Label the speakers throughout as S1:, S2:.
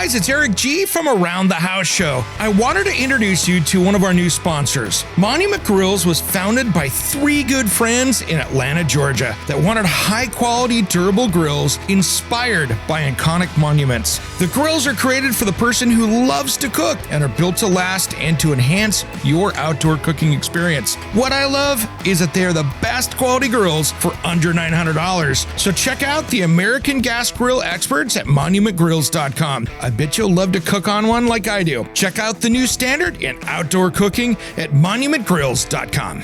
S1: guys, it's Eric G from Around the House Show. I wanted to introduce you to one of our new sponsors. Monument Grills was founded by three good friends in Atlanta, Georgia that wanted high-quality, durable grills inspired by iconic monuments. The grills are created for the person who loves to cook and are built to last and to enhance your outdoor cooking experience. What I love is that they are the best quality grills for under $900. So check out the American gas grill experts at monumentgrills.com. I bet you'll love to cook on one like I do. Check out the new standard in outdoor cooking at monumentgrills.com.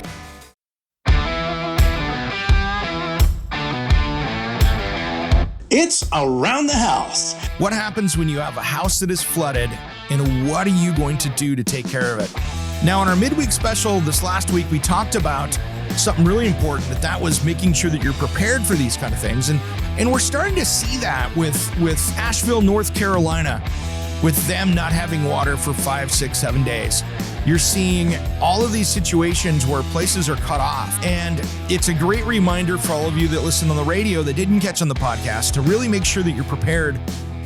S2: It's Around the House.
S1: What happens when you have a house that is flooded, and what are you going to do to take care of it? Now, on our midweek special this last week, we talked about something really important, that was making sure that you're prepared for these kind of things. And we're starting to see that with Asheville, North Carolina, with them not having water for 5, 6, 7 days. You're seeing all of these situations where places are cut off. And it's a great reminder for all of you that listen on the radio that didn't catch on the podcast to really make sure that you're prepared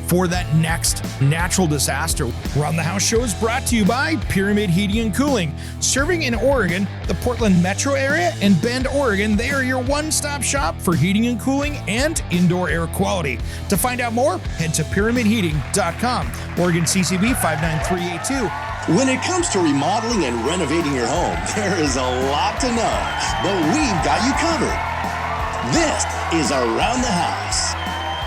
S1: for that next natural disaster. Around the House Show is brought to you by Pyramid Heating and Cooling. Serving in Oregon, the Portland metro area, and Bend, Oregon, they are your one-stop shop for heating and cooling and indoor air quality. To find out more, head to pyramidheating.com. Oregon CCB 59382.
S2: When it comes to remodeling and renovating your home, there is a lot to know, but we've got you covered. This is Around the House.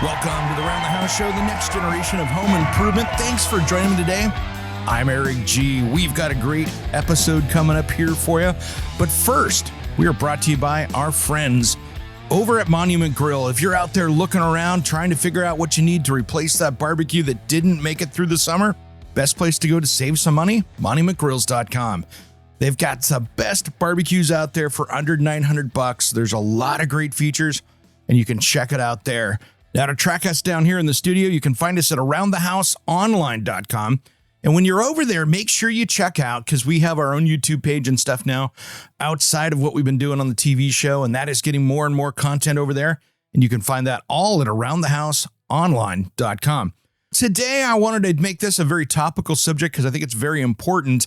S1: Welcome to the Around the House Show, the next generation of home improvement. Thanks for joining me today. I'm Eric G. We've got a great episode coming up here for you. But first, we are brought to you by our friends over at Monument Grill. If you're out there looking around, trying to figure out what you need to replace that barbecue that didn't make it through the summer, best place to go to save some money, monumentgrills.com. They've got the best barbecues out there for under $900. There's a lot of great features, and you can check it out there. Now, to track us down here in the studio, you can find us at aroundthehouseonline.com. And when you're over there, make sure you check out, because we have our own YouTube page and stuff now outside of what we've been doing on the TV show, and that is getting more and more content over there. And you can find that all at aroundthehouseonline.com. Today, I wanted to make this a very topical subject because I think it's very important.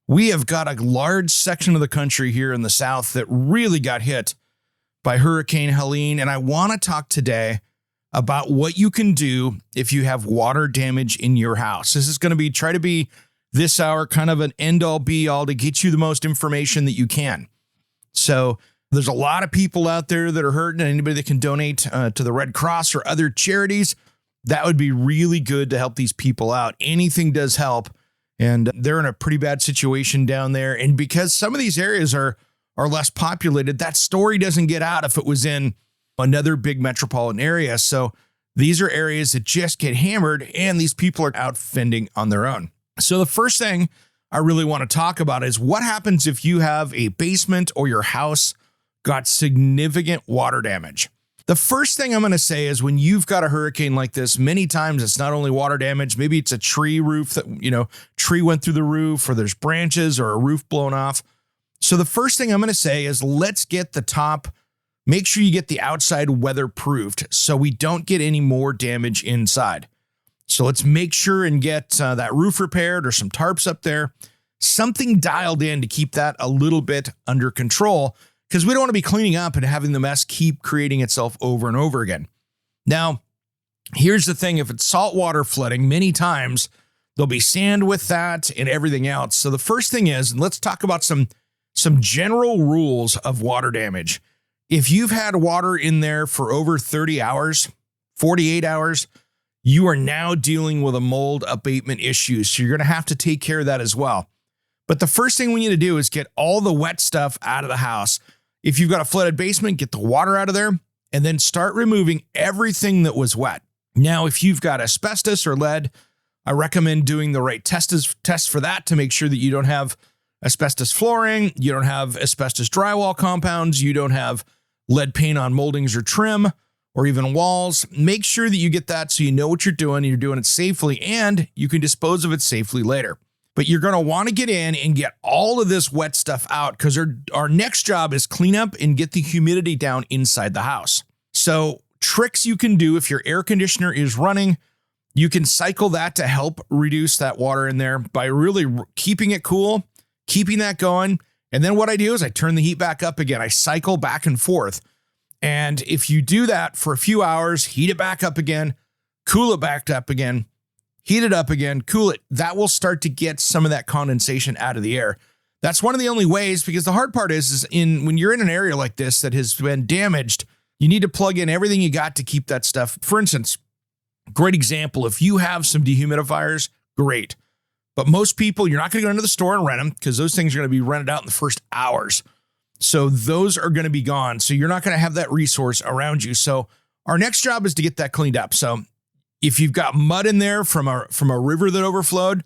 S1: We have got a large section of the country here in the South that really got hit by Hurricane Helene, and I want to talk today about what you can do if you have water damage in your house. This is going to try to be this hour kind of an end-all be-all to get you the most information that you can. So there's a lot of people out there that are hurting, and anybody that can donate to the Red Cross or other charities, that would be really good to help these people out. Anything does help, and they're in a pretty bad situation down there. And because some of these areas are less populated, that story doesn't get out if it was in another big metropolitan area. So these are areas that just get hammered, and these people are out fending on their own. So the first thing I really want to talk about is what happens if you have a basement or your house got significant water damage. The first thing I'm going to say is when you've got a hurricane like this, many times it's not only water damage, maybe it's a tree roof that, tree went through the roof, or there's branches or a roof blown off. So the first thing I'm going to say is let's get the top. Make sure you get the outside weatherproofed so we don't get any more damage inside. So let's make sure and get that roof repaired or some tarps up there, something dialed in to keep that a little bit under control, because we don't want to be cleaning up and having the mess keep creating itself over and over again. Now, here's the thing. If it's saltwater flooding, many times there'll be sand with that and everything else. So the first thing is, and let's talk about some general rules of water damage. If you've had water in there for over 30 hours, 48 hours, you are now dealing with a mold abatement issue. So you're going to have to take care of that as well. But the first thing we need to do is get all the wet stuff out of the house. If you've got a flooded basement, get the water out of there and then start removing everything that was wet. Now, if you've got asbestos or lead, I recommend doing the right tests for that to make sure that you don't have asbestos flooring, you don't have asbestos drywall compounds, you don't have lead paint on moldings or trim or even walls. Make sure that you get that so you know what you're doing it safely, and you can dispose of it safely later. But you're going to want to get in and get all of this wet stuff out, because our next job is clean up and get the humidity down inside the house. So tricks you can do if your air conditioner is running, You can cycle that to help reduce that water in there by really keeping it cool, keeping that going. And then what I do is I turn the heat back up again. I cycle back and forth. And if you do that for a few hours, heat it back up again, cool it back up again, heat it up again, cool it, that will start to get some of that condensation out of the air. That's one of the only ways, because the hard part is when you're in an area like this that has been damaged, you need to plug in everything you got to keep that stuff. For instance, great example, if you have some dehumidifiers, great. But most people, you're not going to go into the store and rent them because those things are going to be rented out in the first hours. So those are going to be gone. So you're not going to have that resource around you. So our next job is to get that cleaned up. So if you've got mud in there from a river that overflowed,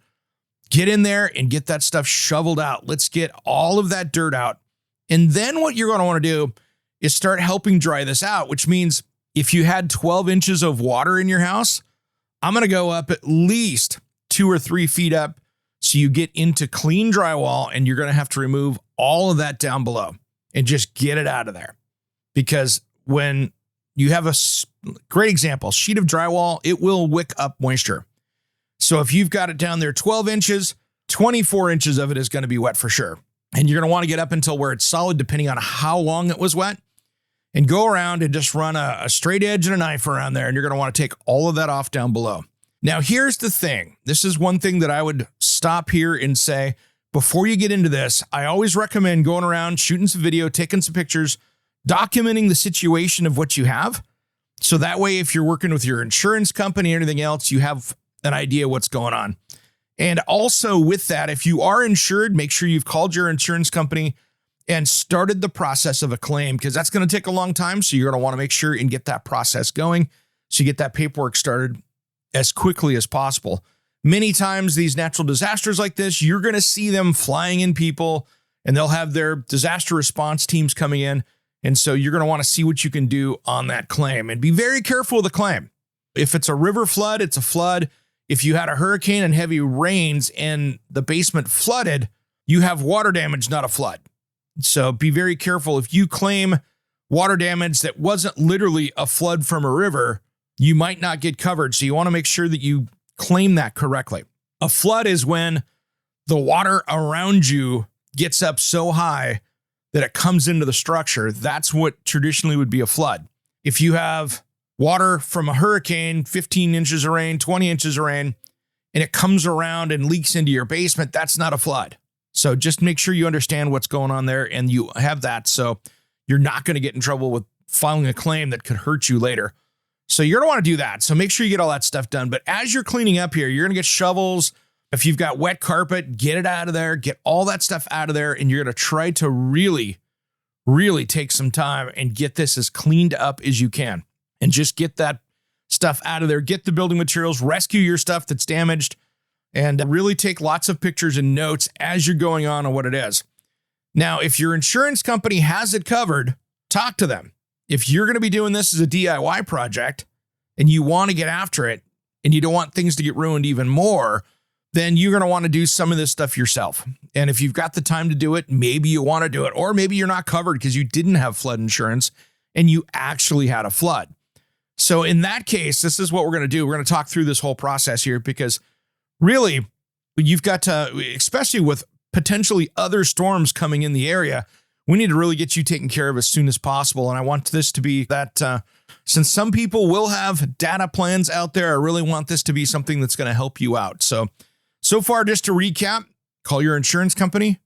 S1: get in there and get that stuff shoveled out. Let's get all of that dirt out. And then what you're going to want to do is start helping dry this out, which means if you had 12 inches of water in your house, I'm going to go up at least 2 or 3 feet up so you get into clean drywall, and you're going to have to remove all of that down below and just get it out of there. Because when you have a great example, sheet of drywall, it will wick up moisture. So if you've got it down there 12 inches, 24 inches of it is going to be wet for sure. And you're going to want to get up until where it's solid, depending on how long it was wet, and go around and just run a straight edge and a knife around there. And you're going to want to take all of that off down below. Now, here's the thing. This is one thing that I would stop here and say, before you get into this, I always recommend going around, shooting some video, taking some pictures, documenting the situation of what you have. So that way, if you're working with your insurance company or anything else, you have an idea what's going on. And also with that, if you are insured, make sure you've called your insurance company and started the process of a claim, because that's going to take a long time. So you're going to want to make sure and get that process going so you get that paperwork started as quickly as possible. Many times these natural disasters like this, you're going to see them flying in people, and they'll have their disaster response teams coming in. And so you're going to want to see what you can do on that claim, and be very careful with the claim. If it's a river flood, it's a flood. If you had a hurricane and heavy rains and the basement flooded, you have water damage, not a flood. So be very careful. If you claim water damage that wasn't literally a flood from a river, you might not get covered. So you want to make sure that you claim that correctly. A flood is when the water around you gets up so high that it comes into the structure. That's what traditionally would be a flood. If you have water from a hurricane, 15 inches of rain, 20 inches of rain, and it comes around and leaks into your basement, that's not a flood. So just make sure you understand what's going on there and you have that. So you're not going to get in trouble with filing a claim that could hurt you later. So you're going to want to do that. So make sure you get all that stuff done. But as you're cleaning up here, you're going to get shovels. If you've got wet carpet, get it out of there, get all that stuff out of there. And you're going to try to really, really take some time and get this as cleaned up as you can. And just get that stuff out of there. Get the building materials, rescue your stuff that's damaged, and really take lots of pictures and notes as you're going on what it is. Now, if your insurance company has it covered, talk to them. If you're going to be doing this as a DIY project and you want to get after it and you don't want things to get ruined even more, then you're going to want to do some of this stuff yourself. And if you've got the time to do it, maybe you want to do it, or maybe you're not covered because you didn't have flood insurance and you actually had a flood. So in that case, this is what we're going to do. We're going to talk through this whole process here, because really you've got to, especially with potentially other storms coming in the area, we need to really get you taken care of as soon as possible. And I want this to be that, since some people will have data plans out there, I really want this to be something that's going to help you out. So far, just to recap, call your insurance company.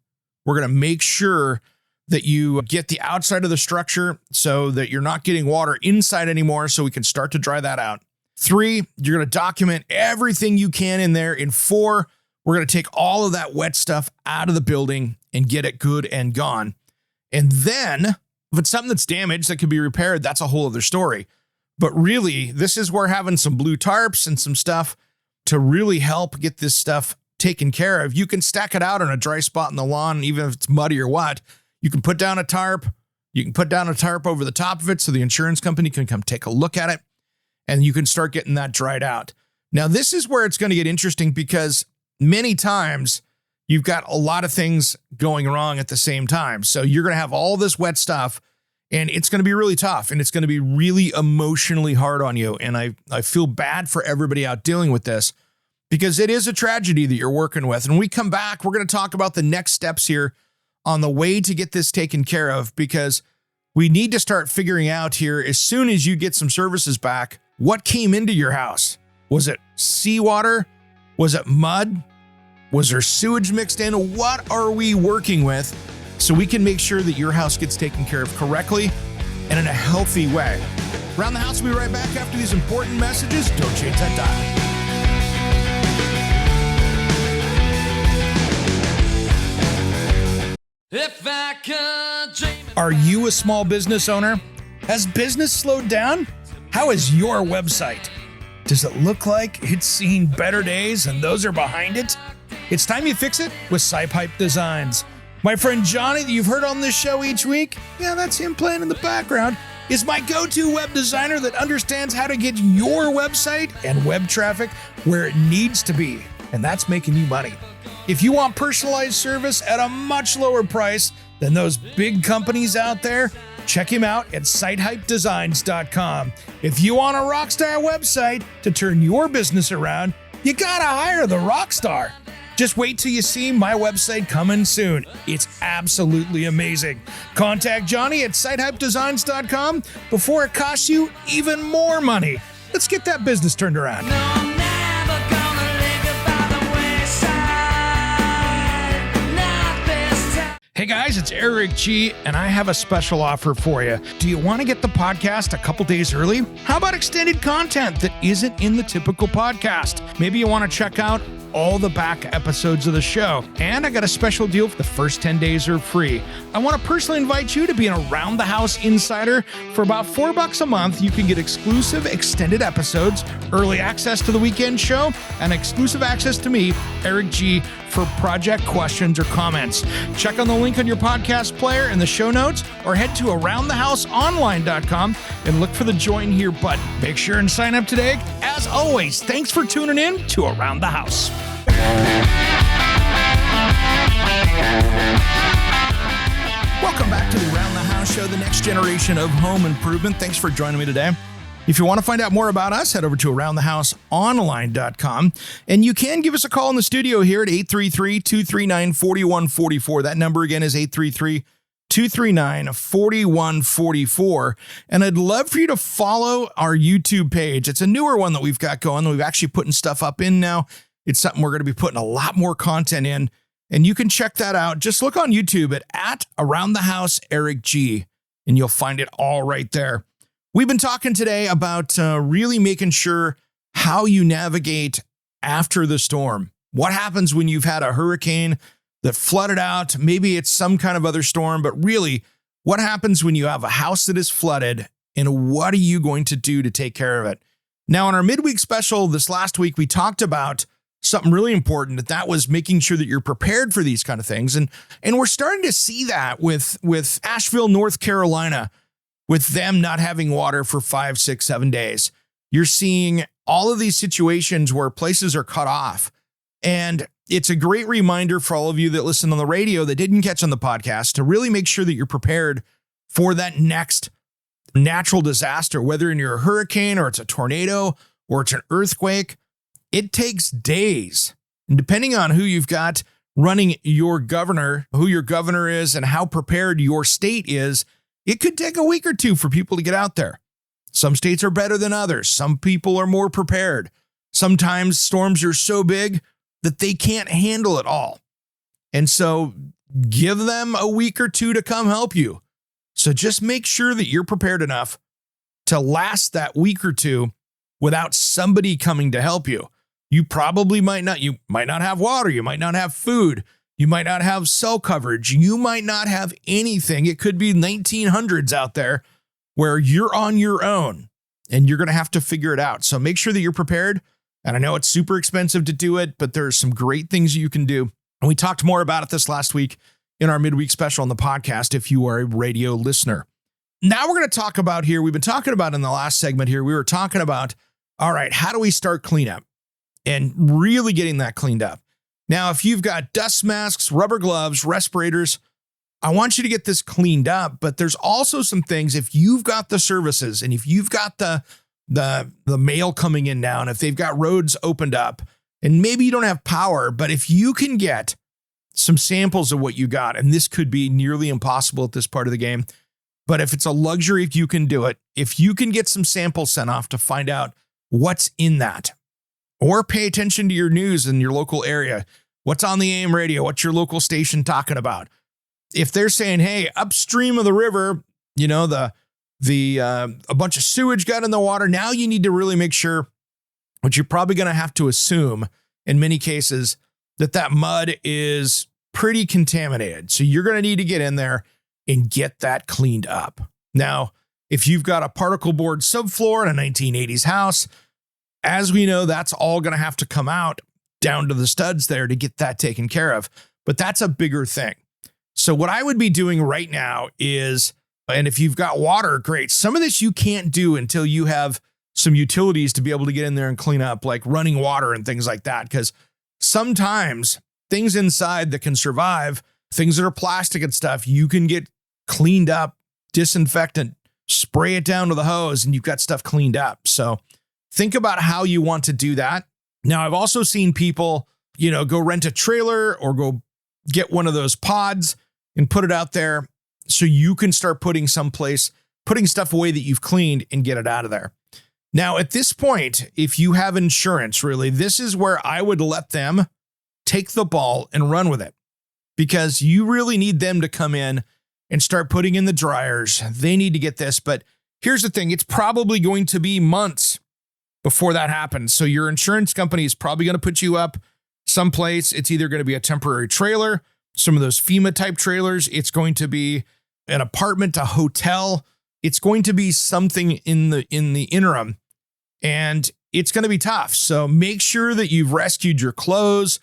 S1: We're going to make sure that you get the outside of the structure so that you're not getting water inside anymore, so we can start to dry that out. 3, you're going to document everything you can in there. And 4, we're going to take all of that wet stuff out of the building and get it good and gone. And then if it's something that's damaged that could be repaired, that's a whole other story. But really, this is where having some blue tarps and some stuff to really help get this stuff taken care of. You can stack it out on a dry spot in the lawn, even if it's muddy or what. You can put down a tarp. You can put down a tarp over the top of it so the insurance company can come take a look at it, and you can start getting that dried out. Now, this is where it's going to get interesting, because many times you've got a lot of things going wrong at the same time. So you're going to have all this wet stuff, And it's going to be really tough, and it's going to be really emotionally hard on you. And I feel bad for everybody out dealing with this, because it is a tragedy that you're working with. And when we come back, we're going to talk about the next steps here on the way to get this taken care of, because we need to start figuring out here, as soon as you get some services back, what came into your house. Was it seawater? Was it mud? Was there sewage mixed in? What are we working with so we can make sure that your house gets taken care of correctly and in a healthy way? Around the House will be right back after these important messages. Don't change that dial.
S3: If I could dream.
S1: Are you a small business owner? Has business slowed down? How is your website? Does it look like it's seen better days and those are behind it? It's time you fix it with SciPipe Designs. My friend Johnny that you've heard on this show each week, yeah, that's him playing in the background, is my go-to web designer that understands how to get your website and web traffic where it needs to be, and that's making you money. If you want personalized service at a much lower price than those big companies out there, check him out at sitehypedesigns.com. If you want a rockstar website to turn your business around, you gotta hire the rockstar. Just wait till you see my website coming soon. It's absolutely amazing. Contact Johnny at sitehypedesigns.com before it costs you even more money. Let's get that business turned around.
S3: No, I'm never gonna leave you by the wayside. Not this time.
S1: Hey guys, it's Eric G, and I have a special offer for you. Do you want to get the podcast a couple days early? How about extended content that isn't in the typical podcast? Maybe you want to check out all the back episodes of the show. And I got a special deal for the first 10 days are free. I want to personally invite you to be an Around the House insider. For about $4 a month, you can get exclusive extended episodes, early access to the weekend show, and exclusive access to me, Eric G, for project questions or comments. Check on the link on your podcast player in the show notes, or head to aroundthehouseonline.com and look for the join here button. Make sure and sign up today. As always, thanks for tuning in to Around the House. Welcome back to the Around the House show, the next generation of home improvement. Thanks for joining me today. If you want to find out more about us, head over to aroundthehouseonline.com. And you can give us a call in the studio here at 833-239-4144. That number again is 833-239-4144. And I'd love for you to follow our YouTube page. It's a newer one that we've got going. We've actually putting stuff up in now. It's something we're going to be putting a lot more content in. And you can check that out. Just look on YouTube at Around the House Eric G, and you'll find it all right there. We've been talking today about really making sure how you navigate after the storm. What happens when you've had a hurricane that flooded out? Maybe it's some kind of other storm, but really, what happens when you have a house that is flooded, and what are you going to do to take care of it? Now, in our midweek special this last week, we talked about something really important, that was making sure that you're prepared for these kind of things. And we're starting to see that with Asheville, North Carolina, with them not having water for 5, 6, 7 days. You're seeing all of these situations where places are cut off. And it's a great reminder for all of you that listen on the radio that didn't catch on the podcast to really make sure that you're prepared for that next natural disaster, whether in your hurricane or it's a tornado or it's an earthquake. It takes days. And depending on who you've got running your governor, who your governor is, and how prepared your state is, it could take a week or two for people to get out there. Some states are better than others. Some people are more prepared. Sometimes storms are so big that they can't handle it all. And so give them a week or two to come help you. So just make sure that you're prepared enough to last that week or two without somebody coming to help you. You might not have water. You might not have food. You might not have cell coverage. You might not have anything. It could be 1900s out there where you're on your own and you're going to have to figure it out. So make sure that you're prepared. And I know it's super expensive to do it, but there's some great things you can do. And we talked more about it this last week in our midweek special on the podcast, if you are a radio listener. Now we're going to talk about here, we've been talking about in the last segment here, we were talking about, all right, how do we start cleanup and really getting that cleaned up? Now, if you've got dust masks, rubber gloves, respirators, I want you to get this cleaned up, but there's also some things, if you've got the services and if you've got the mail coming in now, and if they've got roads opened up, and maybe you don't have power, but if you can get some samples of what you got, and this could be nearly impossible at this part of the game, but if it's a luxury, if you can do it, if you can get some samples sent off to find out what's in that, or pay attention to your news in your local area, what's on the AM radio, what's your local station talking about? If they're saying, hey, upstream of the river, you know, a bunch of sewage got in the water, now you need to really make sure, what you're probably going to have to assume in many cases, that mud is pretty contaminated. So you're going to need to get in there and get that cleaned up. Now, if you've got a particle board subfloor in a 1980s house, as we know, that's all going to have to come out down to the studs there to get that taken care of. But that's a bigger thing. So what I would be doing right now is, and if you've got water, great. Some of this you can't do until you have some utilities to be able to get in there and clean up, like running water and things like that. Because sometimes things inside that can survive, things that are plastic and stuff, you can get cleaned up, disinfectant, spray it down to the hose, and you've got stuff cleaned up. So think about how you want to do that. Now, I've also seen people, go rent a trailer or go get one of those pods and put it out there so you can start putting stuff away that you've cleaned and get it out of there. Now, at this point, if you have insurance, really, this is where I would let them take the ball and run with it, because you really need them to come in and start putting in the dryers. They need to get this. But here's the thing. It's probably going to be months before that happens. So your insurance company is probably going to put you up someplace. It's either going to be a temporary trailer, some of those FEMA type trailers. It's going to be an apartment, a hotel. It's going to be something in the interim, and it's going to be tough. So make sure that you've rescued your clothes,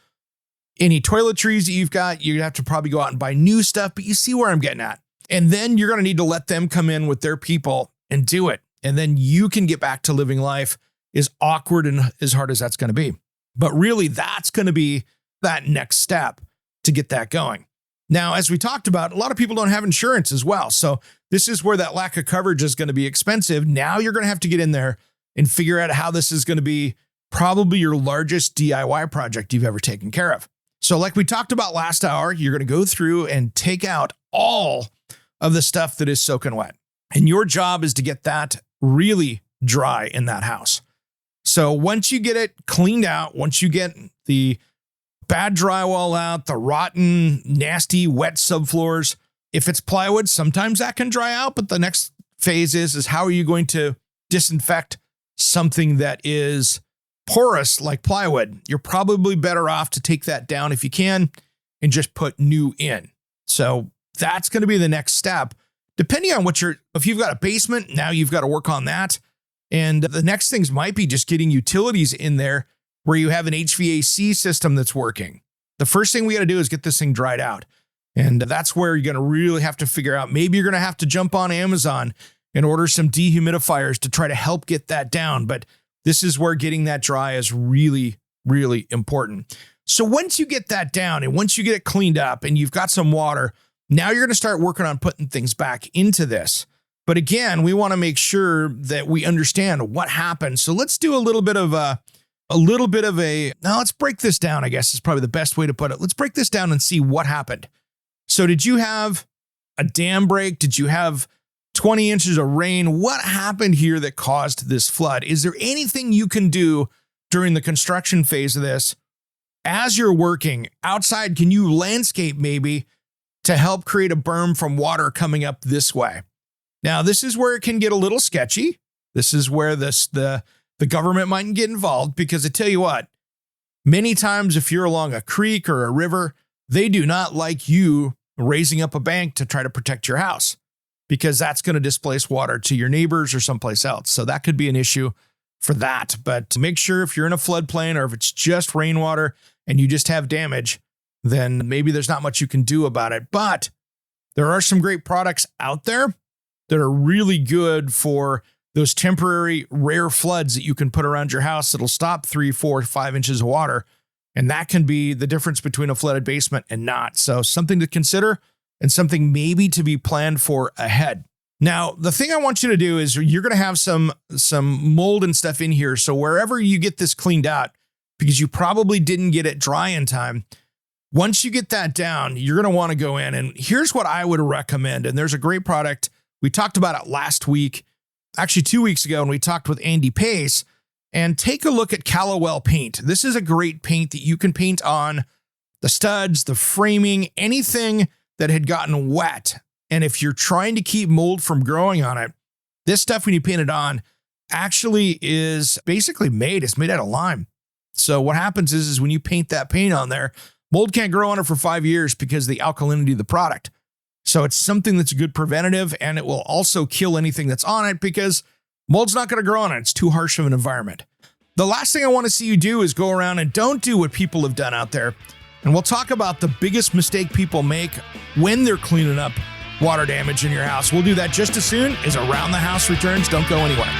S1: any toiletries that you've got. You have to probably go out and buy new stuff, but you see where I'm getting at. And then you're going to need to let them come in with their people and do it. And then you can get back to living life, as awkward and as hard as that's going to be. But really, that's going to be that next step to get that going. Now, as we talked about, a lot of people don't have insurance as well. So this is where that lack of coverage is going to be expensive. Now you're going to have to get in there and figure out how this is going to be probably your largest DIY project you've ever taken care of. So like we talked about last hour, you're going to go through and take out all of the stuff that is soaking wet. And your job is to get that really dry in that house. So once you get it cleaned out, once you get the bad drywall out, the rotten, nasty, wet subfloors, if it's plywood, sometimes that can dry out. But the next phase is how are you going to disinfect something that is porous like plywood? You're probably better off to take that down if you can and just put new in. So that's going to be the next step. Depending on if you've got a basement, now you've got to work on that. And the next things might be just getting utilities in there where you have an HVAC system that's working. The first thing we got to do is get this thing dried out. And that's where you're going to really have to figure out, maybe you're going to have to jump on Amazon and order some dehumidifiers to try to help get that down. But this is where getting that dry is really, really important. So once you get that down and once you get it cleaned up and you've got some water, now you're going to start working on putting things back into this. But again, we want to make sure that we understand what happened. So let's do a little bit of now let's break this down, I guess is probably the best way to put it. Let's break this down and see what happened. So did you have a dam break? Did you have 20 inches of rain? What happened here that caused this flood? Is there anything you can do during the construction phase of this as you're working outside? Can you landscape maybe to help create a berm from water coming up this way? Now, this is where it can get a little sketchy. This is where the government might get involved, because I tell you what, many times if you're along a creek or a river, they do not like you raising up a bank to try to protect your house, because that's going to displace water to your neighbors or someplace else. So that could be an issue for that. But make sure if you're in a floodplain or if it's just rainwater and you just have damage, then maybe there's not much you can do about it. But there are some great products out there that are really good for those temporary rare floods that you can put around your house that'll stop 3, 4, 5 inches of water. And that can be the difference between a flooded basement and not. So something to consider. and something maybe to be planned for ahead. Now, the thing I want you to do is you're going to have some mold and stuff in here. So wherever you get this cleaned out, because you probably didn't get it dry in time, once you get that down, you're going to want to go in. And here's what I would recommend. And there's a great product. We talked about it last week, actually 2 weeks ago, and we talked with Andy Pace. And take a look at Callowell paint. This is a great paint that you can paint on the studs, the framing, anything that had gotten wet. And if you're trying to keep mold from growing on it, this stuff, when you paint it on, actually is basically it's made out of lime. So what happens is when you paint that paint on there, mold can't grow on it for 5 years because of the alkalinity of the product. So it's something that's a good preventative, and it will also kill anything that's on it because mold's not going to grow on it. It's too harsh of an environment. The last thing I want to see you do is go around and don't do what people have done out there. And we'll talk about the biggest mistake people make when they're cleaning up water damage in your house. We'll do that just as soon as Around the House returns. Don't go anywhere.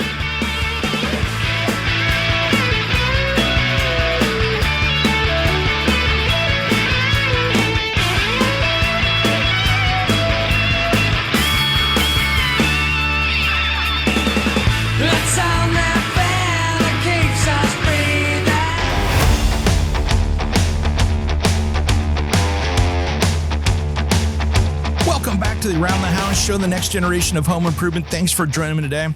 S3: It's on that fan that keeps us breathing.
S1: Welcome back to the Around the House show, the next generation of home improvement. Thanks for joining me today.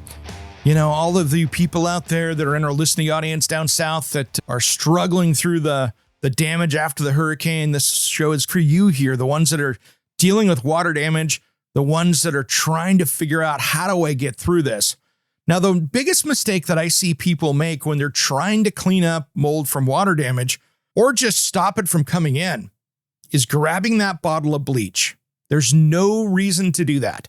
S1: You know, all of the people out there that are in our listening audience down south that are struggling through the damage after the hurricane, this show is for you here, the ones that are dealing with water damage, the ones that are trying to figure out, how do I get through this? Now, the biggest mistake that I see people make when they're trying to clean up mold from water damage or just stop it from coming in is grabbing that bottle of bleach. There's no reason to do that.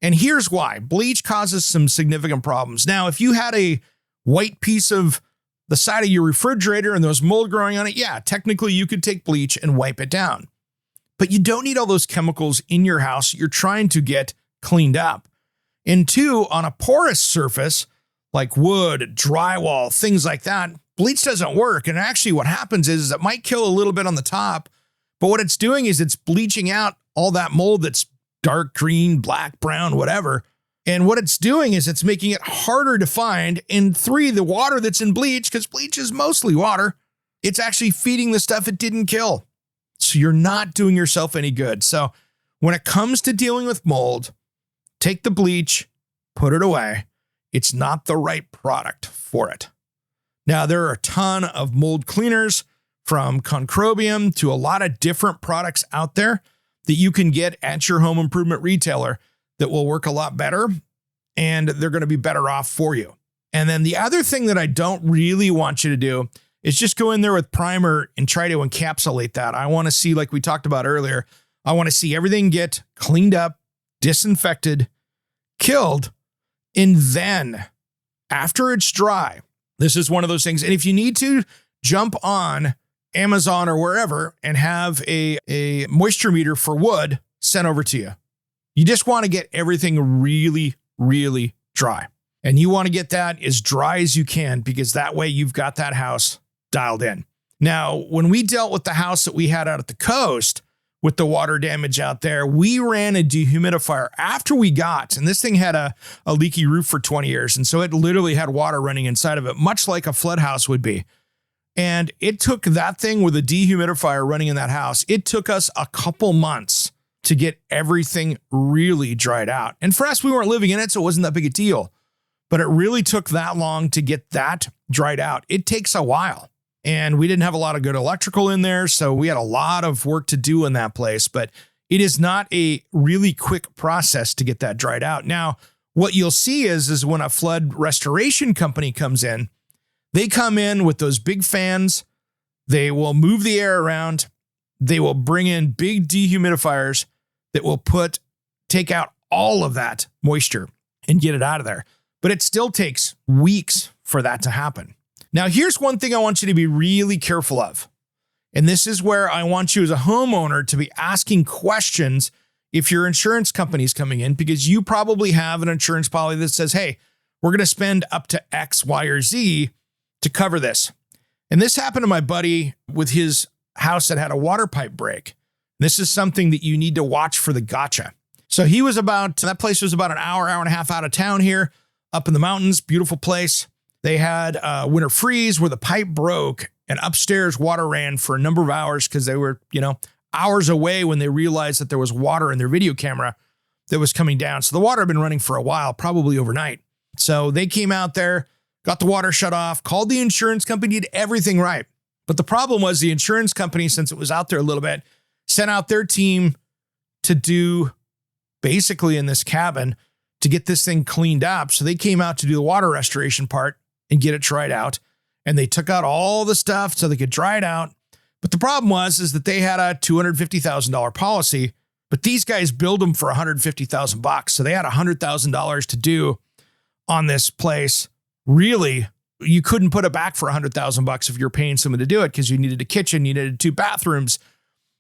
S1: And here's why. Bleach causes some significant problems. Now, if you had a white piece of the side of your refrigerator and there's mold growing on it, yeah, technically you could take bleach and wipe it down. But you don't need all those chemicals in your house you're trying to get cleaned up. And two, on a porous surface like wood, drywall, things like that, bleach doesn't work. And actually what happens is it might kill a little bit on the top, but what it's doing is it's bleaching out all that mold that's dark green, black, brown, whatever. And what it's doing is it's making it harder to find. And three, the water that's in bleach, because bleach is mostly water, it's actually feeding the stuff it didn't kill. So you're not doing yourself any good. So when it comes to dealing with mold, take the bleach, put it away. It's not the right product for it. Now, there are a ton of mold cleaners from Concrobium to a lot of different products out there that you can get at your home improvement retailer that will work a lot better, and they're going to be better off for you. And then the other thing that I don't really want you to do is just go in there with primer and try to encapsulate that. I want to see, like we talked about earlier, I want to see everything get cleaned up, disinfected, killed, and then after it's dry, this is one of those things. And if you need to, jump on Amazon or wherever and have a moisture meter for wood sent over to you. You just want to get everything really, really dry. And you want to get that as dry as you can, because that way you've got that house dialed in. Now, when we dealt with the house that we had out at the coast with the water damage out there, we ran a dehumidifier after we got, and this thing had a leaky roof for 20 years. And so it literally had water running inside of it, much like a flood house would be. And it took that thing with a dehumidifier running in that house. It took us a couple months to get everything really dried out. And for us, we weren't living in it, so it wasn't that big a deal. But it really took that long to get that dried out. It takes a while. And we didn't have a lot of good electrical in there, so we had a lot of work to do in that place. But it is not a really quick process to get that dried out. Now, what you'll see is when a flood restoration company comes in, they come in with those big fans. They will move the air around. They will bring in big dehumidifiers that will take out all of that moisture and get it out of there. But it still takes weeks for that to happen. Now, here's one thing I want you to be really careful of. And this is where I want you as a homeowner to be asking questions if your insurance company is coming in, because you probably have an insurance policy that says, hey, we're going to spend up to X, Y, or Z to cover this. And this happened to my buddy with his house that had a water pipe break. This is something that you need to watch for the gotcha. So that place was about an hour and a half out of town here, up in the mountains, beautiful place. They had a winter freeze where the pipe broke and upstairs water ran for a number of hours because they were, hours away when they realized that there was water in their video camera that was coming down. So the water had been running for a while, probably overnight. So they came out there, got the water shut off, called the insurance company, did everything right. But the problem was the insurance company, since it was out there a little bit, sent out their team to do basically in this cabin to get this thing cleaned up. So they came out to do the water restoration part and get it dried out. And they took out all the stuff so they could dry it out. But the problem is that they had a $250,000 policy, but these guys billed them for $150,000. So they had $100,000 to do on this place. Really, you couldn't put it back for $100,000 if you're paying someone to do it because you needed a kitchen, you needed 2 bathrooms.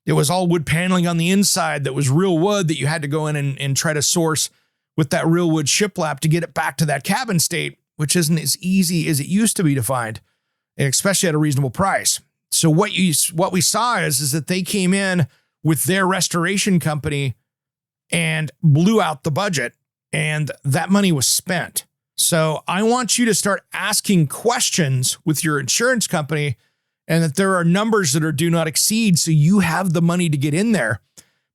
S1: It was all wood paneling on the inside that was real wood that you had to go in and try to source with that real wood shiplap to get it back to that cabin state, which isn't as easy as it used to be to find, and especially at a reasonable price. So what we saw is that they came in with their restoration company and blew out the budget, and that money was spent. So I want you to start asking questions with your insurance company, and that there are numbers that are do not exceed, so you have the money to get in there.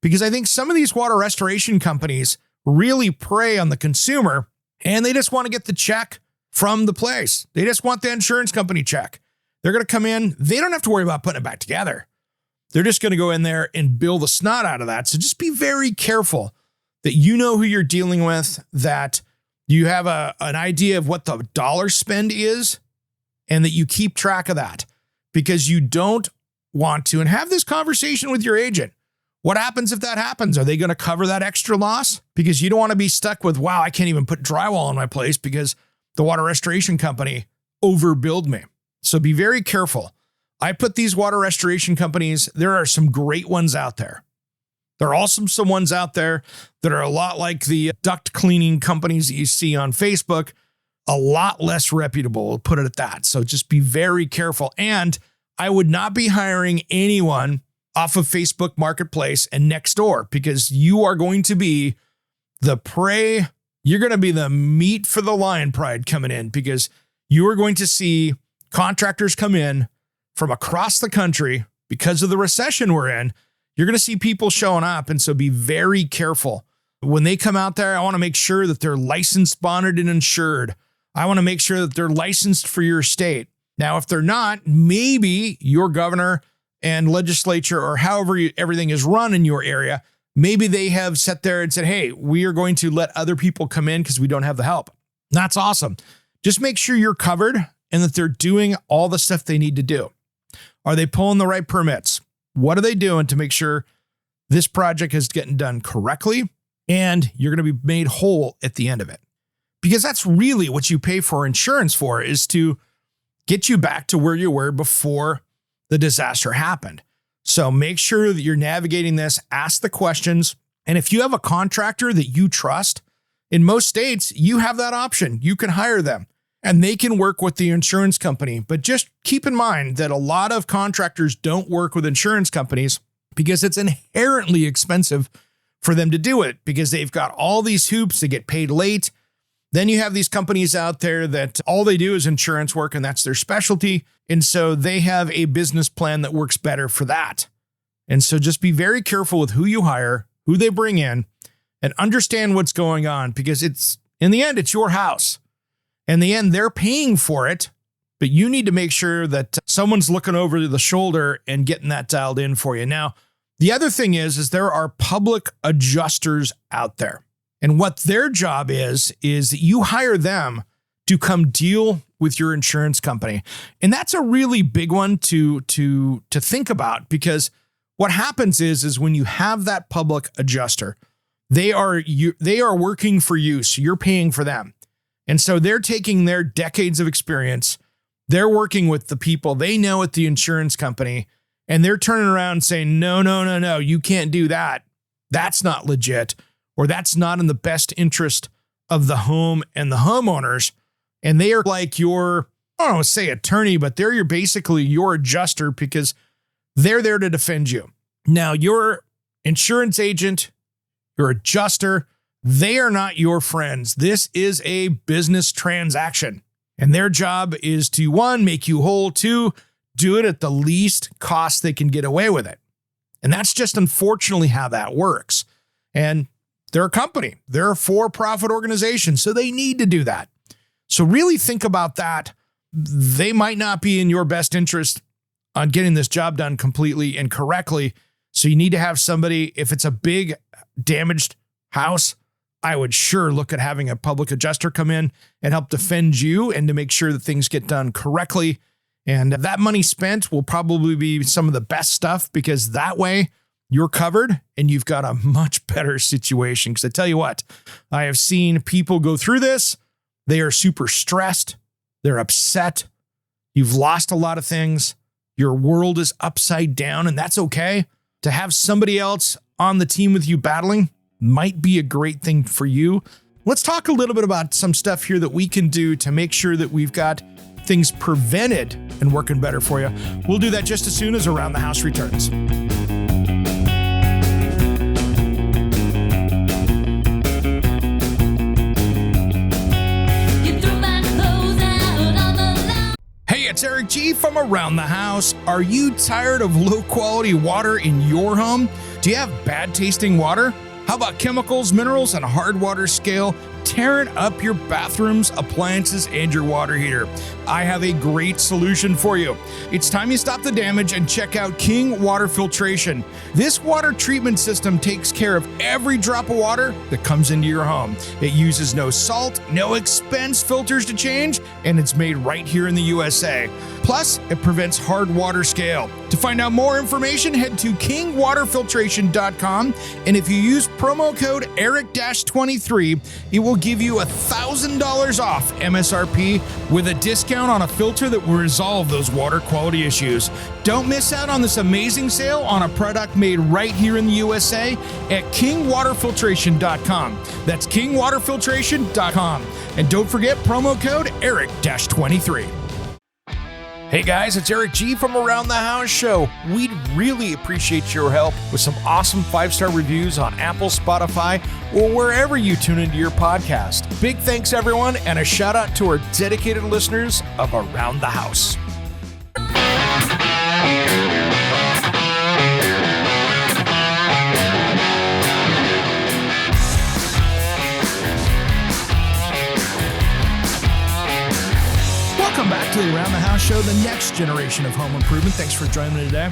S1: Because I think some of these water restoration companies really prey on the consumer, and they just want to get the check from the place. They just want the insurance company check. They're going to come in. They don't have to worry about putting it back together. They're just going to go in there and bill the snot out of that. So just be very careful that you know who you're dealing with, that you have an idea of what the dollar spend is, and that you keep track of that. Because you don't want to, and have this conversation with your agent. What happens if that happens? Are they going to cover that extra loss? Because you don't want to be stuck with, wow, I can't even put drywall in my place because the water restoration company overbilled me. So be very careful. I put these water restoration companies, there are some great ones out there. There are also some ones out there that are a lot like the duct cleaning companies that you see on Facebook, a lot less reputable, we'll put it at that. So just be very careful. And I would not be hiring anyone off of Facebook Marketplace and Nextdoor, because you are going to be the prey. You're going to be the meat for the lion pride coming in, because you are going to see contractors come in from across the country because of the recession we're in. You're going to see people showing up. And so be very careful. When they come out there, I want to make sure that they're licensed, bonded, and insured. I want to make sure that they're licensed for your state. Now, if they're not, maybe your governor and legislature, or however everything is run in your area, maybe they have sat there and said, hey, we are going to let other people come in because we don't have the help. That's awesome. Just make sure you're covered and that they're doing all the stuff they need to do. Are they pulling the right permits? What are they doing to make sure this project is getting done correctly and you're going to be made whole at the end of it? Because that's really what you pay for insurance for, is to get you back to where you were before the disaster happened. So make sure that you're navigating this, ask the questions. And if you have a contractor that you trust, in most states, you have that option. You can hire them and they can work with the insurance company. But just keep in mind that a lot of contractors don't work with insurance companies because it's inherently expensive for them to do it, because they've got all these hoops to get paid late. Then you have these companies out there that all they do is insurance work, and that's their specialty. And so they have a business plan that works better for that. And so just be very careful with who you hire, who they bring in, and understand what's going on, because it's, in the end, it's your house. In the end, they're paying for it, but you need to make sure that someone's looking over the shoulder and getting that dialed in for you. Now, the other thing is there are public adjusters out there. And what their job is that you hire them to come deal with your insurance company. And that's a really big one to think about, because what happens is when you have that public adjuster, they are working for you, so you're paying for them. And so they're taking their decades of experience, they're working with the people they know at the insurance company, and they're turning around and saying, no, you can't do that. That's not legit. Or that's not in the best interest of the home and the homeowners. And they are like your, I don't want to say attorney, but they're basically your adjuster, because they're there to defend you. Now, your insurance agent, your adjuster, they are not your friends. This is a business transaction. And their job is to, one, make you whole, two, do it at the least cost they can get away with it. And that's just unfortunately how that works. And they're a company. They're a for-profit organization, so they need to do that. So really think about that. They might not be in your best interest on getting this job done completely and correctly. So you need to have somebody, if it's a big damaged house, I would sure look at having a public adjuster come in and help defend you and to make sure that things get done correctly. And that money spent will probably be some of the best stuff, because that way you're covered and you've got a much better situation. Because I tell you what, I have seen people go through this. They are super stressed. They're upset. You've lost a lot of things. Your world is upside down, and that's okay. To have somebody else on the team with you battling might be a great thing for you. Let's talk a little bit about some stuff here that we can do to make sure that we've got things prevented and working better for you. We'll do that just as soon as Around the House returns. Hey, it's Eric G from Around the House. Are you tired of low quality water in your home? Do you have bad tasting water? How about chemicals, minerals, and hard water scale tearing up your bathrooms, appliances, and your water heater? I have a great solution for you. It's time you stop the damage and check out King Water Filtration. This water treatment system takes care of every drop of water that comes into your home. It uses no salt, no expense filters to change, and it's made right here in the USA. Plus, it prevents hard water scale. To find out more information, head to kingwaterfiltration.com, and if you use promo code ERIC-23, it will give you $1,000 off MSRP with a discount on a filter that will resolve those water quality issues. Don't miss out on this amazing sale on a product made right here in the USA at kingwaterfiltration.com. That's kingwaterfiltration.com. And don't forget promo code ERIC-23. Hey guys, it's Eric G from Around the House Show. We'd really appreciate your help with some awesome 5-star reviews on Apple, Spotify, or wherever you tune into your podcast. Big thanks everyone, and a shout out to our dedicated listeners of Around the House. Welcome back to the Around the House Show, the next generation of home improvement. Thanks for joining me today.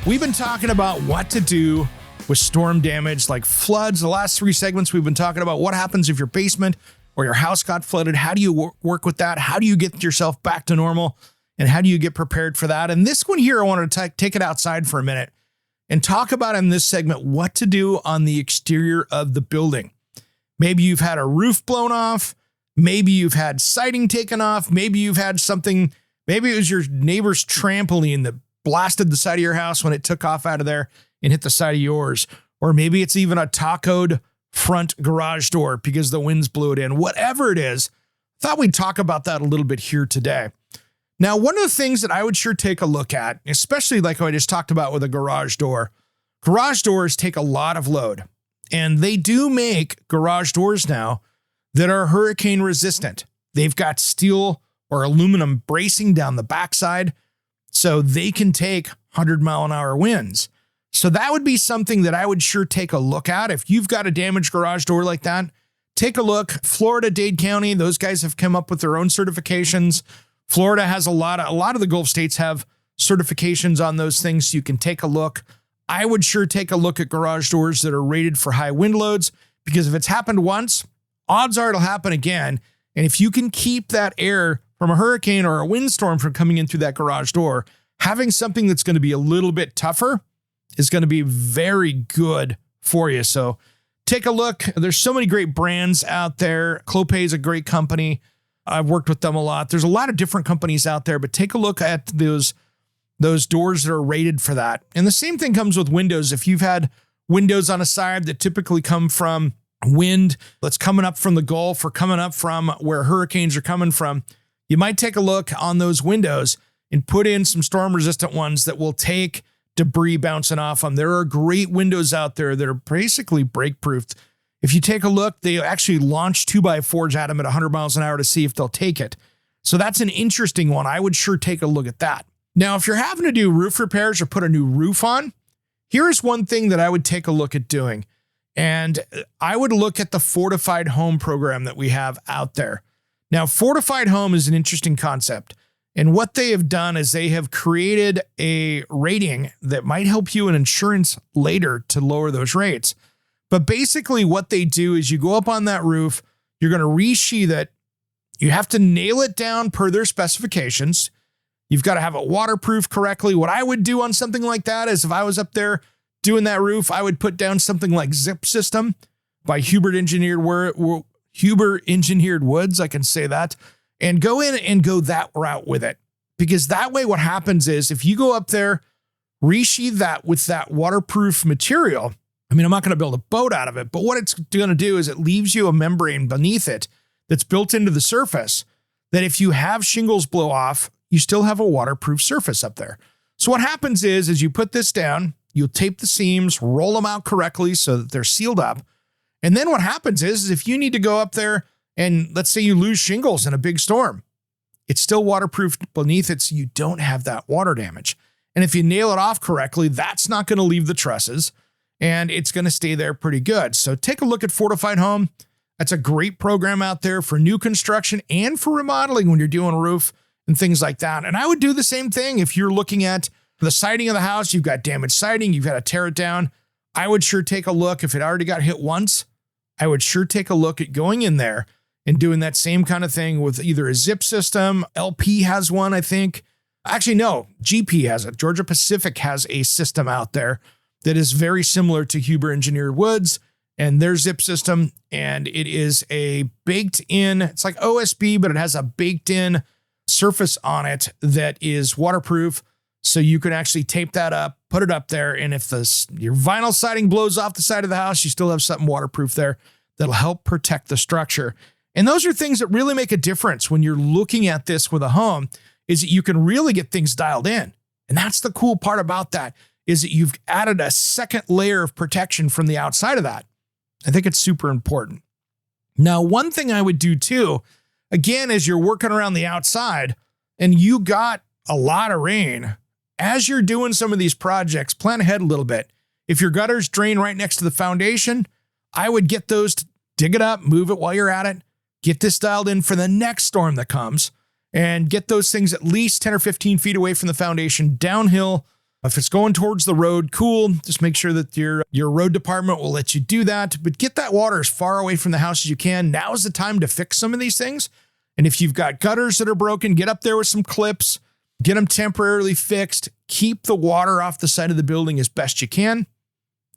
S1: We've been talking about what to do with storm damage like floods. The last 3 segments, we've been talking about what happens if your basement or your house got flooded. How do you work with that? How do you get yourself back to normal? And how do you get prepared for that? And this one here, I wanted to take it outside for a minute and talk about in this segment what to do on the exterior of the building. Maybe you've had a roof blown off. Maybe you've had siding taken off. Maybe you've had something, maybe it was your neighbor's trampoline that blasted the side of your house when it took off out of there and hit the side of yours. Or maybe it's even a tacoed front garage door because the winds blew it in. Whatever it is, I thought we'd talk about that a little bit here today. Now, one of the things that I would sure take a look at, especially like I just talked about with a garage doors take a lot of load. And they do make garage doors now that are hurricane resistant. They've got steel or aluminum bracing down the backside, so they can take 100-mile-an-hour winds. So that would be something that I would sure take a look at. If you've got a damaged garage door like that, take a look. Florida, Dade County, those guys have come up with their own certifications. Florida has a lot of the Gulf states have certifications on those things, so you can take a look. I would sure take a look at garage doors that are rated for high wind loads, because if it's happened once, odds are it'll happen again. And if you can keep that air from a hurricane or a windstorm from coming in through that garage door, having something that's going to be a little bit tougher is going to be very good for you. So take a look. There's so many great brands out there. Clopay is a great company. I've worked with them a lot. There's a lot of different companies out there, but take a look at those doors that are rated for that. And the same thing comes with windows. If you've had windows on a side that typically come from wind that's coming up from the Gulf or coming up from where hurricanes are coming from, you might take a look on those windows and put in some storm resistant ones that will take debris bouncing off them. There are great windows out there that are basically break-proofed. If you take a look, they actually launch 2x4s at them at 100 miles an hour to see if they'll take it. So that's an interesting one. I would sure take a look at that. Now, if you're having to do roof repairs or put a new roof on, here's one thing that I would take a look at doing. And I would look at the Fortified Home program that we have out there. Now, Fortified Home is an interesting concept. And what they have done is they have created a rating that might help you in insurance later to lower those rates. But basically what they do is you go up on that roof, you're going to resheath it. You have to nail it down per their specifications. You've got to have it waterproof correctly. What I would do on something like that is if I was up there doing that roof, I would put down something like Zip System by Huber Engineered Woods. I can say that. And go in and go that route with it. Because that way what happens is if you go up there, resheath that with that waterproof material, I mean, I'm not going to build a boat out of it, but what it's going to do is it leaves you a membrane beneath it that's built into the surface that if you have shingles blow off, you still have a waterproof surface up there. So what happens is you put this down, you'll tape the seams, roll them out correctly so that they're sealed up. And then what happens is if you need to go up there and let's say you lose shingles in a big storm, it's still waterproofed beneath it so you don't have that water damage. And if you nail it off correctly, that's not going to leave the trusses and it's going to stay there pretty good. So take a look at Fortified Home. That's a great program out there for new construction and for remodeling when you're doing a roof and things like that. And I would do the same thing if you're looking at the siding of the house, you've got damaged siding, you've got to tear it down. I would sure take a look. If it already got hit once, I would sure take a look at going in there and doing that same kind of thing with either a Zip System. LP has one, I think. Actually, no, GP has it. Georgia Pacific has a system out there that is very similar to Huber Engineered Woods and their Zip System. And it is a baked in, it's like OSB, but it has a baked in surface on it that is waterproof. So you can actually tape that up, put it up there. And if your vinyl siding blows off the side of the house, you still have something waterproof there that'll help protect the structure. And those are things that really make a difference when you're looking at this with a home, is that you can really get things dialed in. And that's the cool part about that, is that you've added a second layer of protection from the outside of that. I think it's super important. Now, one thing I would do too, again, as you're working around the outside and you got a lot of rain, as you're doing some of these projects, plan ahead a little bit. If your gutters drain right next to the foundation, I would get those, dig it up, move it while you're at it, get this dialed in for the next storm that comes, and get those things at least 10 or 15 feet away from the foundation, downhill. If it's going towards the road, cool. Just make sure that your road department will let you do that. But get that water as far away from the house as you can. Now is the time to fix some of these things. And if you've got gutters that are broken, get up there with some clips, get them temporarily fixed. Keep the water off the side of the building as best you can,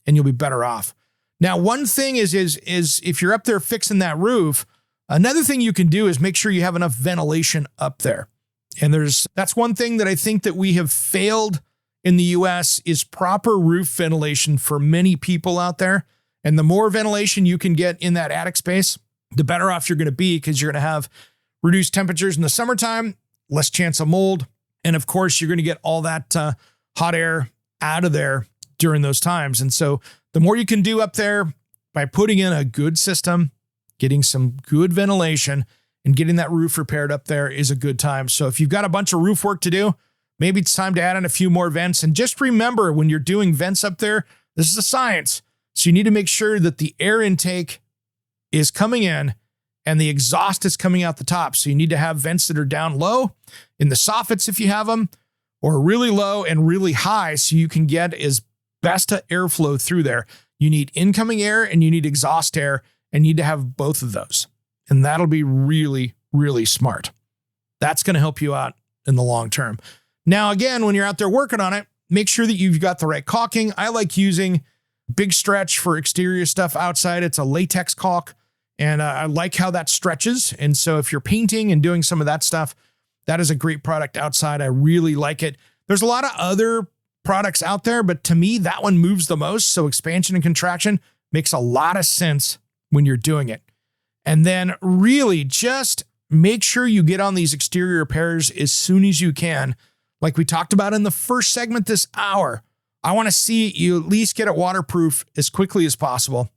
S1: and you'll be better off. Now, one thing is if you're up there fixing that roof, another thing you can do is make sure you have enough ventilation up there. And that's one thing that I think that we have failed in the US is proper roof ventilation for many people out there. And the more ventilation you can get in that attic space, the better off you're going to be, because you're going to have reduced temperatures in the summertime, less chance of mold. And of course, you're going to get all that hot air out of there during those times. And so the more you can do up there by putting in a good system, getting some good ventilation, and getting that roof repaired up there is a good time. So if you've got a bunch of roof work to do, maybe it's time to add in a few more vents. And just remember, when you're doing vents up there, this is a science. So you need to make sure that the air intake is coming in and the exhaust is coming out the top. So you need to have vents that are down low in the soffits if you have them, or really low and really high so you can get as best airflow through there. You need incoming air and you need exhaust air, and you need to have both of those. And that'll be really, really smart. That's going to help you out in the long term. Now, again, when you're out there working on it, make sure that you've got the right caulking. I like using Big Stretch for exterior stuff outside. It's a latex caulk, and I like how that stretches. And so if you're painting and doing some of that stuff, that is a great product outside. I really like it. There's a lot of other products out there, but to me, that one moves the most. So expansion and contraction makes a lot of sense when you're doing it. And then really just make sure you get on these exterior repairs as soon as you can. Like we talked about in the first segment this hour, I want to see you at least get it waterproof as quickly as possible.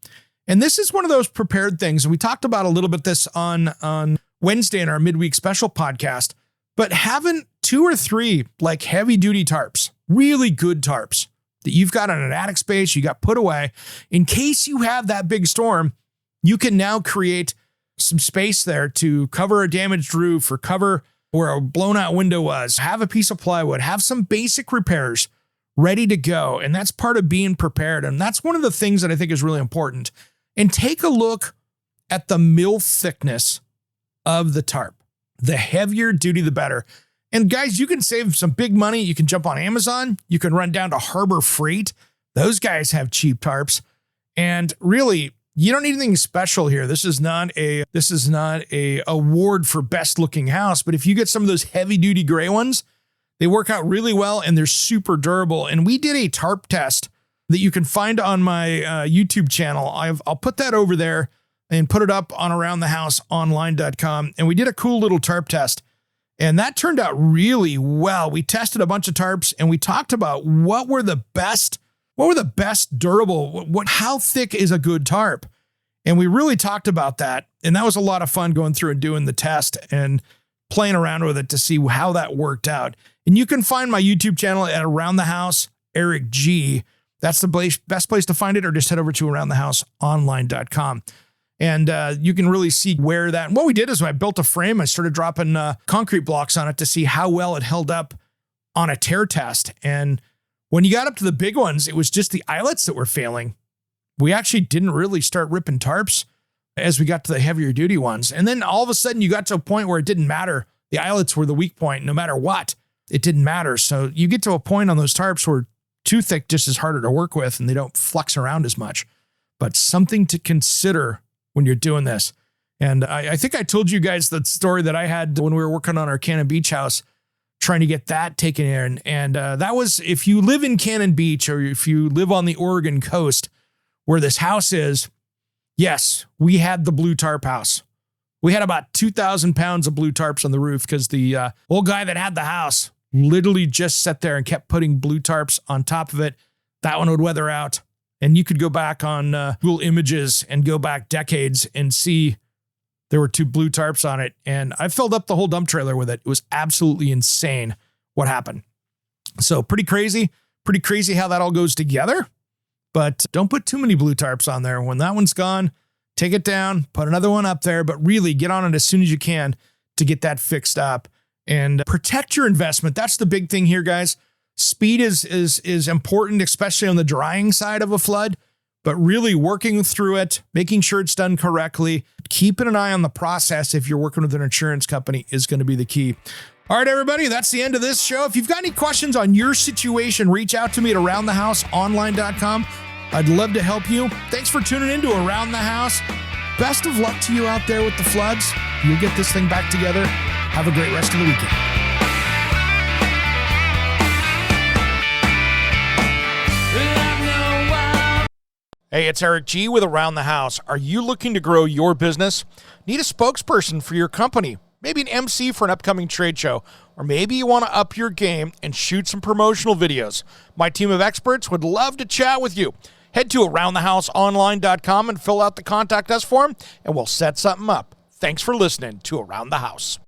S1: And this is one of those prepared things. And we talked about a little bit this on Wednesday in our midweek special podcast, but having 2 or 3 like heavy duty tarps, really good tarps that you've got on an attic space, you got put away in case you have that big storm, you can now create some space there to cover a damaged roof or cover where a blown out window was, have a piece of plywood, have some basic repairs ready to go. And that's part of being prepared. And that's one of the things that I think is really important. And take a look at the mill thickness of the tarp. The heavier duty, the better. And guys, you can save some big money. You can jump on Amazon. You can run down to Harbor Freight. Those guys have cheap tarps. And really, you don't need anything special here. This is not a award for best looking house. But if you get some of those heavy duty gray ones, they work out really well and they're super durable. And we did a tarp test that you can find on my YouTube channel. I'll put that over there and put it up on aroundthehouseonline.com. And we did a cool little tarp test. And that turned out really well. We tested a bunch of tarps and we talked about what were the best durable, how thick is a good tarp? And we really talked about that. And that was a lot of fun going through and doing the test and playing around with it to see how that worked out. And you can find my YouTube channel at Around the House, Eric G. That's the best place to find it, or just head over to aroundthehouseonline.com. And you can really see where that, and what we did is when I built a frame, I started dropping concrete blocks on it to see how well it held up on a tear test. And when you got up to the big ones, it was just the eyelets that were failing. We actually didn't really start ripping tarps as we got to the heavier duty ones. And then all of a sudden you got to a point where it didn't matter. The eyelets were the weak point, no matter what, it didn't matter. So you get to a point on those tarps where too thick just is harder to work with and they don't flex around as much. But something to consider when you're doing this. And I think I told you guys the story that I had when we were working on our Cannon Beach house, trying to get that taken in. And that was, if you live in Cannon Beach or if you live on the Oregon coast where this house is, yes, we had the blue tarp house. We had about 2,000 pounds of blue tarps on the roof because the old guy that had the house literally just sat there and kept putting blue tarps on top of it. That one would weather out. And you could go back on Google Images and go back decades and see there were 2 blue tarps on it. And I filled up the whole dump trailer with it. It was absolutely insane what happened. So pretty crazy how that all goes together. But don't put too many blue tarps on there. When that one's gone, take it down, put another one up there, but really get on it as soon as you can to get that fixed up and protect your investment. That's the big thing here, guys. Speed is important, especially on the drying side of a flood, but really working through it, making sure it's done correctly, keeping an eye on the process if you're working with an insurance company is going to be the key. All right, everybody, that's the end of this show. If you've got any questions on your situation, reach out to me at aroundthehouseonline.com. I'd love to help you. Thanks for tuning in to Around the House. Best of luck to you out there with the floods. You'll get this thing back together. Have a great rest of the weekend. Hey, it's Eric G with Around the House. Are you looking to grow your business? Need a spokesperson for your company? Maybe an MC for an upcoming trade show? Or maybe you want to up your game and shoot some promotional videos? My team of experts would love to chat with you. Head to aroundthehouseonline.com and fill out the contact us form, and we'll set something up. Thanks for listening to Around the House.